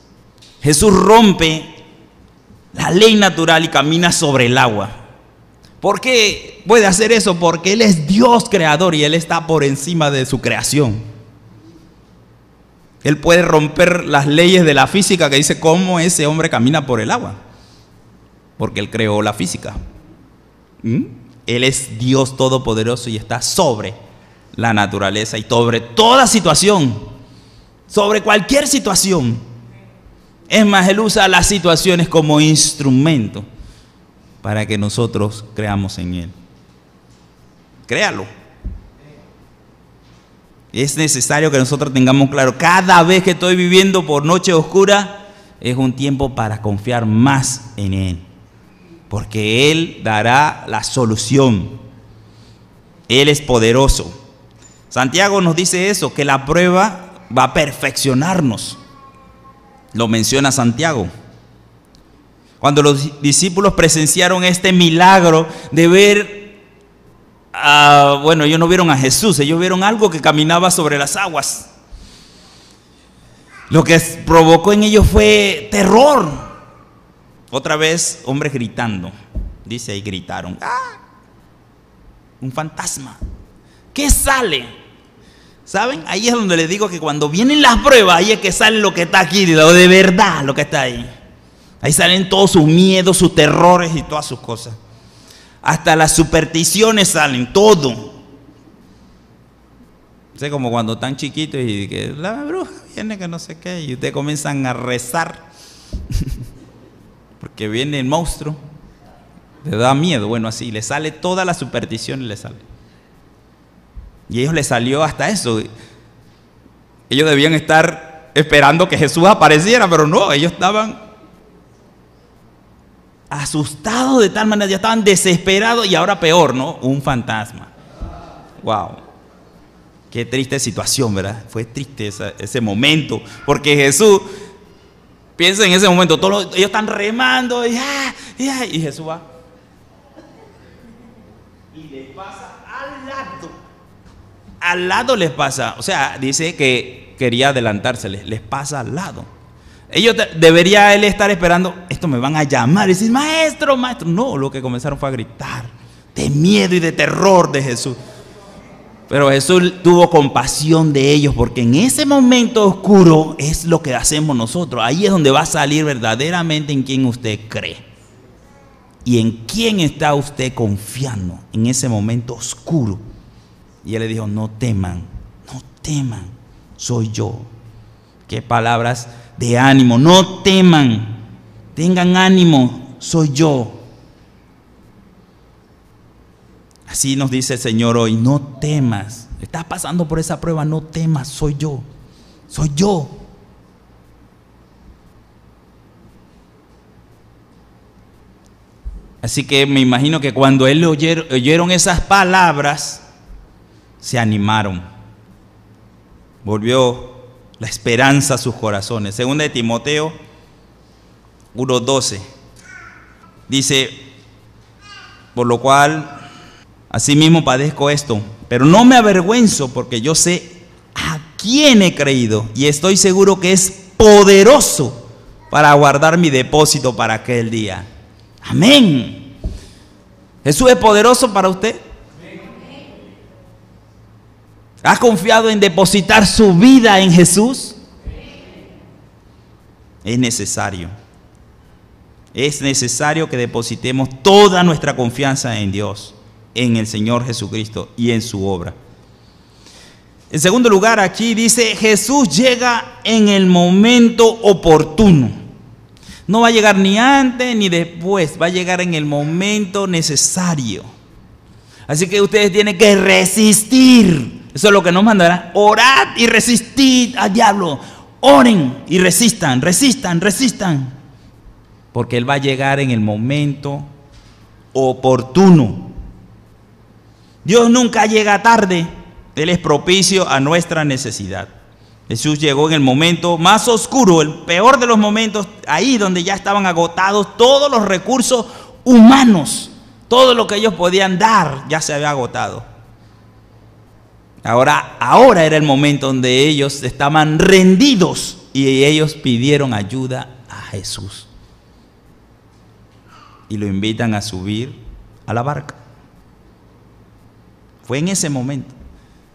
Speaker 1: Jesús rompe la ley natural y camina sobre el agua. ¿Por qué puede hacer eso? Porque Él es Dios creador y Él está por encima de su creación. Él puede romper las leyes de la física que dice cómo ese hombre camina por el agua. Porque Él creó la física. Él es Dios todopoderoso y está sobre la naturaleza y sobre toda situación, sobre cualquier situación. Es más, Él usa las situaciones como instrumento para que nosotros creamos en Él. Créalo. Es necesario que nosotros tengamos claro, cada vez que estoy viviendo por noche oscura, es un tiempo para confiar más en Él, porque Él dará la solución. Él es poderoso. Santiago nos dice eso, que la prueba va a perfeccionarnos. Lo menciona Santiago. Cuando los discípulos presenciaron este milagro de ver, bueno, ellos no vieron a Jesús, ellos vieron algo que caminaba sobre las aguas. Lo que provocó en ellos fue terror. Otra vez, hombres gritando. Dice ahí, gritaron. ¡Ah! Un fantasma. ¿Qué sale? ¿Saben? Ahí es donde les digo que cuando vienen las pruebas, ahí es que sale lo que está aquí, lo de verdad, lo que está ahí. Ahí salen todos sus miedos, sus terrores y todas sus cosas. Hasta las supersticiones salen, todo. Es como cuando están chiquitos y que la bruja viene, que no sé qué, y ustedes comienzan a rezar porque viene el monstruo, les da miedo. Bueno, así les sale toda la superstición, les sale. Y a ellos les salió hasta eso. Ellos debían estar esperando que Jesús apareciera, pero no, ellos estaban asustados de tal manera, ya estaban desesperados, y ahora peor, ¿no? Un fantasma. Wow. Qué triste situación, ¿verdad? Fue triste ese momento, porque Jesús, piensa en ese momento, ellos están remando y Jesús va y les pasa al lado les pasa, o sea, dice que quería adelantárseles, les pasa al lado. Debería él estar esperando, esto me van a llamar y decir, maestro, maestro. No, lo que comenzaron fue a gritar de miedo y de terror de Jesús. Pero Jesús tuvo compasión de ellos, porque en ese momento oscuro es lo que hacemos nosotros. Ahí es donde va a salir verdaderamente en quién usted cree y en quién está usted confiando en ese momento oscuro. Y él le dijo, no teman, soy yo. Qué palabras de ánimo, no teman, tengan ánimo, soy yo. Así nos dice el Señor hoy, no temas. Estás pasando por esa prueba, no temas, soy yo. Soy yo. Así que me imagino que cuando él oyeron esas palabras, se animaron. Volvió la esperanza a sus corazones. Segunda de Timoteo 1:12 dice, por lo cual asimismo padezco esto, pero no me avergüenzo, porque yo sé a quién he creído y estoy seguro que es poderoso para guardar mi depósito para aquel día. Amén. ¿Jesús es poderoso para usted? ¿Ha confiado en depositar su vida en Jesús? Es necesario. Es necesario que depositemos toda nuestra confianza en Dios, en el Señor Jesucristo y en su obra. En segundo lugar, aquí dice, Jesús llega en el momento oportuno. No va a llegar ni antes ni después, va a llegar en el momento necesario. Así que ustedes tienen que resistir. Eso es lo que nos mandará. Orad y resistid al diablo. Oren y resistan, resistan, resistan. Porque Él va a llegar en el momento oportuno. Dios nunca llega tarde. Él es propicio a nuestra necesidad. Jesús llegó en el momento más oscuro, el peor de los momentos, ahí donde ya estaban agotados todos los recursos humanos. Todo lo que ellos podían dar ya se había agotado. Ahora era el momento donde ellos estaban rendidos y ellos pidieron ayuda a Jesús. Y lo invitan a subir a la barca. Fue en ese momento.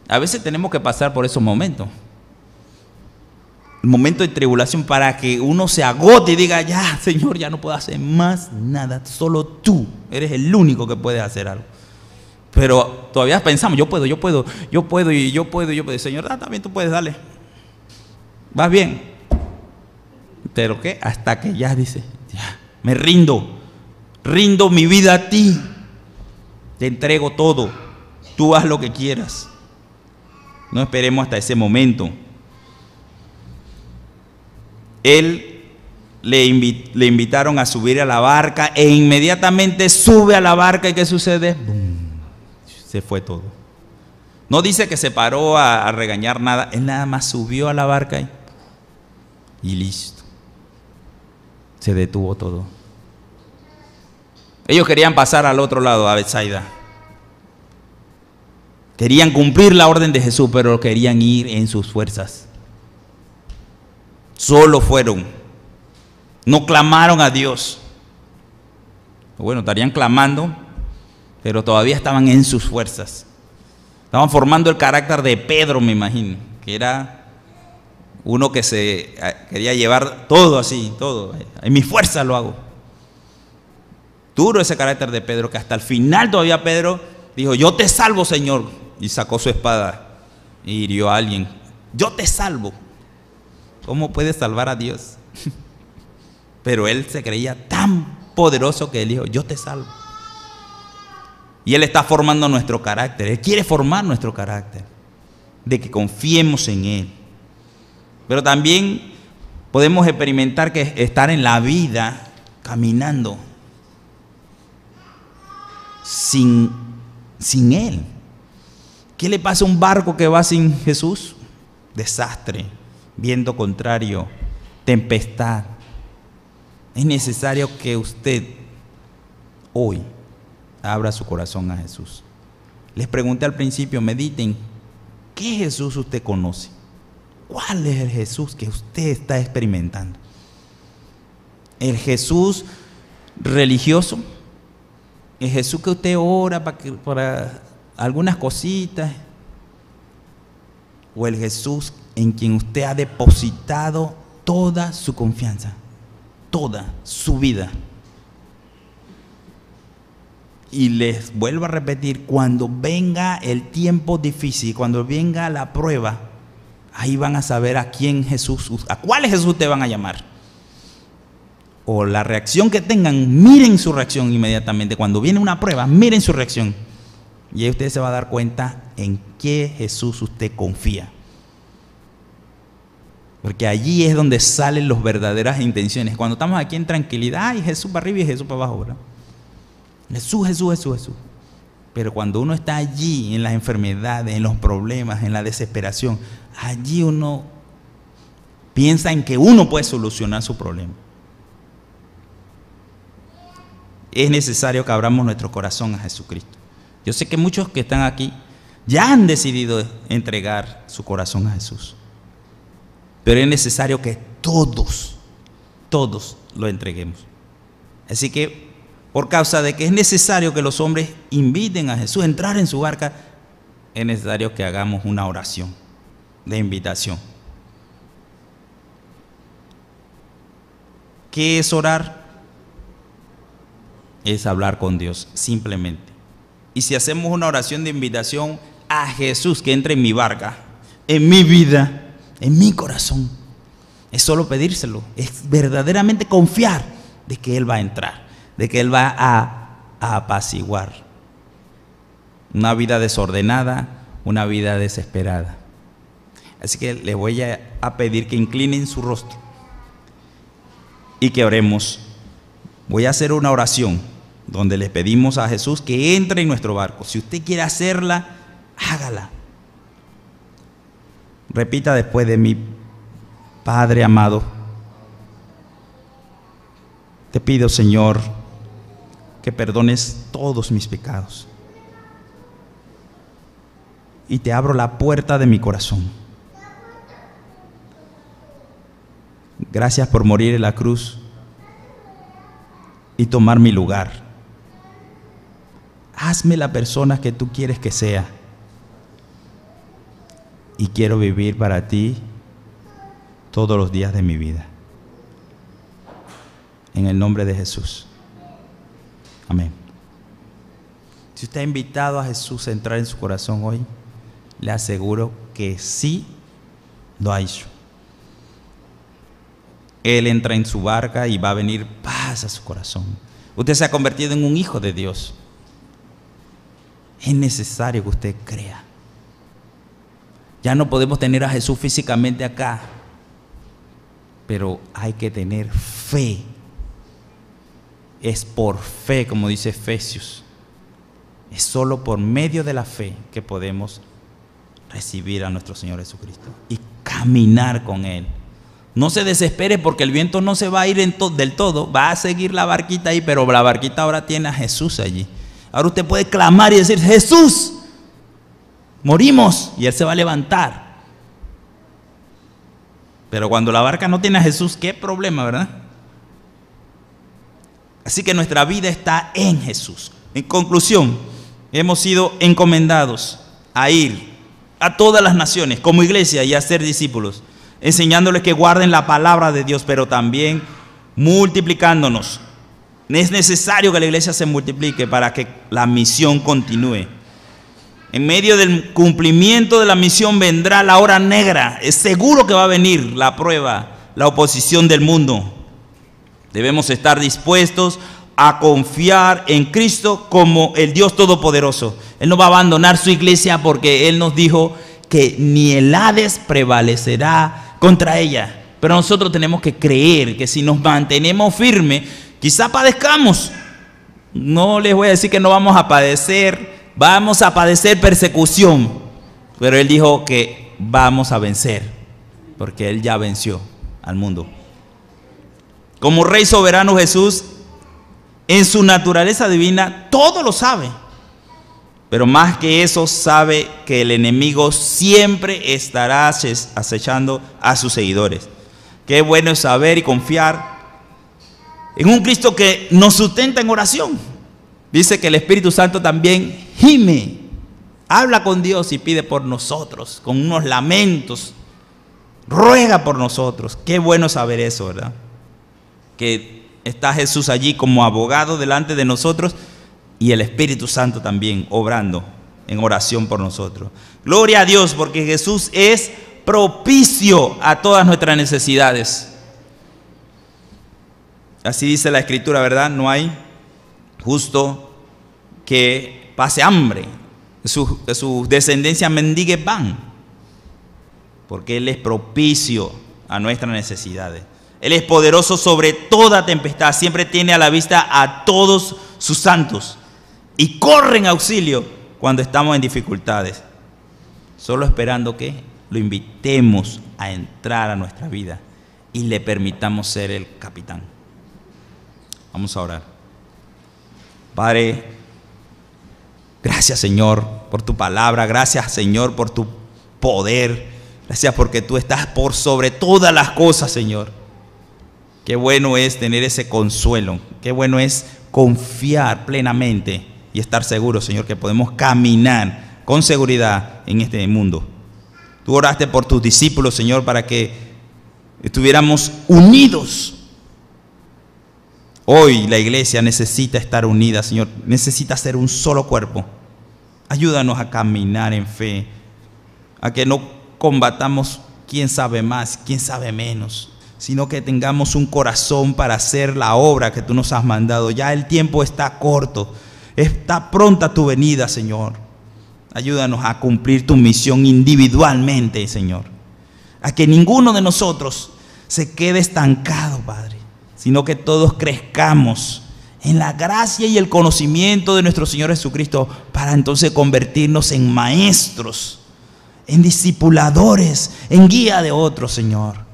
Speaker 1: A veces tenemos que pasar por esos momentos. El momento de tribulación, para que uno se agote y diga, ya, Señor, ya no puedo hacer más nada. Solo tú eres el único que puede hacer algo. Pero todavía pensamos, yo puedo. Señor, también tú puedes, dale. Vas bien. Pero ¿qué? Hasta que ya dice, ya, me rindo mi vida a ti. Te entrego todo. Tú haz lo que quieras. No esperemos hasta ese momento. Él le invitaron a subir a la barca e inmediatamente sube a la barca. ¿Y qué sucede? ¡Bum! Se fue todo. No dice que se paró a regañar nada. Él nada más subió a la barca y listo. Se detuvo todo. Ellos querían pasar al otro lado, a Betsaida. Querían cumplir la orden de Jesús, pero querían ir en sus fuerzas. Solo fueron. No clamaron a Dios. Bueno, estarían clamando, pero todavía estaban en sus fuerzas. Estaban formando el carácter de Pedro, me imagino, que era uno que se quería llevar todo así, todo. En mi fuerza lo hago. Duro ese carácter de Pedro, que hasta el final todavía Pedro dijo, yo te salvo, Señor. Y sacó su espada y hirió a alguien. Yo te salvo. ¿Cómo puedes salvar a Dios? Pero él se creía tan poderoso que él dijo, yo te salvo. Y él está formando nuestro carácter. Él quiere formar nuestro carácter, de que confiemos en él. Pero también podemos experimentar que estar en la vida caminando sin él. ¿Qué le pasa a un barco que va sin Jesús? Desastre, viento contrario, tempestad. Es necesario que usted hoy abra su corazón a Jesús. Les pregunté al principio, mediten, ¿qué Jesús usted conoce? ¿Cuál es el Jesús que usted está experimentando? ¿El Jesús religioso? ¿El Jesús que usted ora para algunas cositas? ¿O el Jesús en quien usted ha depositado toda su confianza, toda su vida? Y les vuelvo a repetir, cuando venga el tiempo difícil, cuando venga la prueba, ahí van a saber a cuál Jesús te van a llamar. O la reacción que tengan, miren su reacción inmediatamente. Cuando viene una prueba, miren su reacción. Y ahí usted se va a dar cuenta en qué Jesús usted confía. Porque allí es donde salen las verdaderas intenciones. Cuando estamos aquí en tranquilidad, ay, Jesús para arriba y Jesús para abajo, ¿verdad? Jesús. Pero cuando uno está allí en las enfermedades, en los problemas, en la desesperación, allí uno piensa en que uno puede solucionar su problema. Es necesario que abramos nuestro corazón a Jesucristo. Yo sé que muchos que están aquí ya han decidido entregar su corazón a Jesús. Pero es necesario que todos lo entreguemos. Así que, por causa de que es necesario que los hombres inviten a Jesús a entrar en su barca, es necesario que hagamos una oración de invitación. ¿Qué es orar? Es hablar con Dios, simplemente. Y si hacemos una oración de invitación a Jesús que entre en mi barca, en mi vida, en mi corazón, es solo pedírselo, es verdaderamente confiar de que Él va a entrar, de que Él va a apaciguar una vida desordenada, una vida desesperada. Así que les voy a pedir que inclinen su rostro y que oremos. Voy a hacer una oración donde le pedimos a Jesús que entre en nuestro barco. Si usted quiere hacerla, hágala. Repita después de mí: Padre amado, te pido, Señor, que perdones todos mis pecados. Y te abro la puerta de mi corazón. Gracias por morir en la cruz y tomar mi lugar. Hazme la persona que tú quieres que sea. Y quiero vivir para ti todos los días de mi vida. En el nombre de Jesús. Amén. Si usted ha invitado a Jesús a entrar en su corazón hoy, le aseguro que sí lo ha hecho. Él entra en su barca y va a venir paz a su corazón. Usted se ha convertido en un hijo de Dios. Es necesario que usted crea. Ya no podemos tener a Jesús físicamente acá, pero hay que tener fe. Es por fe, como dice Efesios. Es solo por medio de la fe que podemos recibir a nuestro Señor Jesucristo y caminar con Él. No se desespere porque el viento no se va a ir del todo, va a seguir la barquita ahí, pero la barquita ahora tiene a Jesús allí. Ahora usted puede clamar y decir: Jesús, morimos, y Él se va a levantar. Pero cuando la barca no tiene a Jesús, qué problema, ¿verdad? Así que nuestra vida está en Jesús. En conclusión, hemos sido encomendados a ir a todas las naciones como iglesia y a ser discípulos, enseñándoles que guarden la palabra de Dios, pero también multiplicándonos. Es necesario que la iglesia se multiplique para que la misión continúe. En medio del cumplimiento de la misión vendrá la hora negra. Es seguro que va a venir la prueba, la oposición del mundo. Debemos estar dispuestos a confiar en Cristo como el Dios Todopoderoso. Él no va a abandonar su iglesia porque Él nos dijo que ni el Hades prevalecerá contra ella. Pero nosotros tenemos que creer que si nos mantenemos firmes, quizá padezcamos. No les voy a decir que no vamos a padecer. Vamos a padecer persecución, pero Él dijo que vamos a vencer, porque Él ya venció al mundo. Como Rey soberano Jesús, en su naturaleza divina, todo lo sabe. Pero más que eso, sabe que el enemigo siempre estará acechando a sus seguidores. Qué bueno es saber y confiar en un Cristo que nos sustenta en oración. Dice que el Espíritu Santo también gime, habla con Dios y pide por nosotros, con unos lamentos, ruega por nosotros. Qué bueno saber eso, ¿verdad? Que está Jesús allí como abogado delante de nosotros y el Espíritu Santo también obrando en oración por nosotros. Gloria a Dios, porque Jesús es propicio a todas nuestras necesidades. Así dice la Escritura, ¿verdad? No hay justo que pase hambre, su descendencia mendigue pan, porque Él es propicio a nuestras necesidades. Él es poderoso sobre toda tempestad, siempre tiene a la vista a todos sus santos y corre en auxilio cuando estamos en dificultades, solo esperando que lo invitemos a entrar a nuestra vida y le permitamos ser el capitán. Vamos a orar. Padre, gracias Señor por tu palabra, gracias Señor por tu poder, gracias porque tú estás por sobre todas las cosas, Señor. Qué bueno es tener ese consuelo, qué bueno es confiar plenamente y estar seguros, Señor, que podemos caminar con seguridad en este mundo. Tú oraste por tus discípulos, Señor, para que estuviéramos unidos. Hoy la iglesia necesita estar unida, Señor, necesita ser un solo cuerpo. Ayúdanos a caminar en fe, a que no combatamos quién sabe más, quién sabe menos, sino que tengamos un corazón para hacer la obra que tú nos has mandado. Ya el tiempo está corto, está pronta tu venida, Señor. Ayúdanos a cumplir tu misión individualmente, Señor, a que ninguno de nosotros se quede estancado, Padre, sino que todos crezcamos en la gracia y el conocimiento de nuestro Señor Jesucristo, para entonces convertirnos en maestros, en discipuladores, en guía de otros, Señor.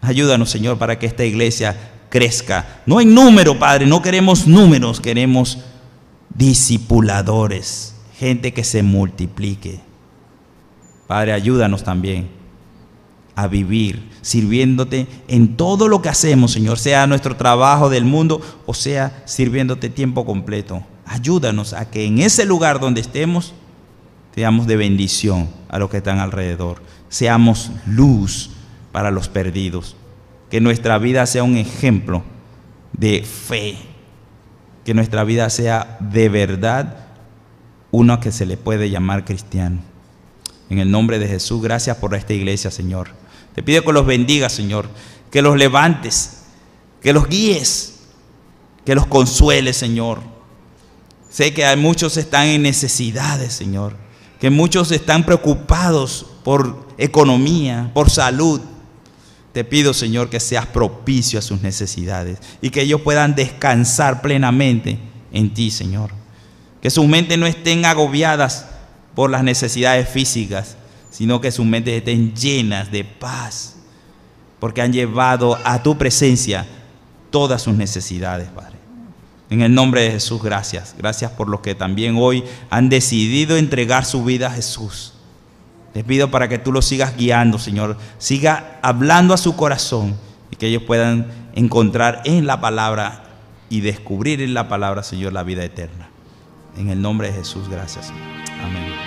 Speaker 1: Ayúdanos, Señor, para que esta iglesia crezca, no en número, Padre, no queremos números, queremos discipuladores, gente que se multiplique. Padre, ayúdanos también a vivir sirviéndote en todo lo que hacemos, Señor, sea nuestro trabajo del mundo o sea sirviéndote tiempo completo. Ayúdanos a que en ese lugar donde estemos seamos de bendición a los que están alrededor, seamos luz para los perdidos, que nuestra vida sea un ejemplo de fe, que nuestra vida sea de verdad uno que se le puede llamar cristiano. En el nombre de Jesús, gracias por esta iglesia, Señor. Te pido que los bendigas, Señor, que los levantes, que los guíes, que los consueles, Señor. Sé que hay muchos están en necesidades, Señor, que muchos están preocupados por economía, por salud. Te pido, Señor, que seas propicio a sus necesidades y que ellos puedan descansar plenamente en ti, Señor. Que sus mentes no estén agobiadas por las necesidades físicas, sino que sus mentes estén llenas de paz, porque han llevado a tu presencia todas sus necesidades, Padre. En el nombre de Jesús, gracias. Gracias por los que también hoy han decidido entregar su vida a Jesús. Te pido para que tú los sigas guiando, Señor. Siga hablando a su corazón y que ellos puedan encontrar en la palabra y descubrir en la palabra, Señor, la vida eterna. En el nombre de Jesús, gracias. Amén.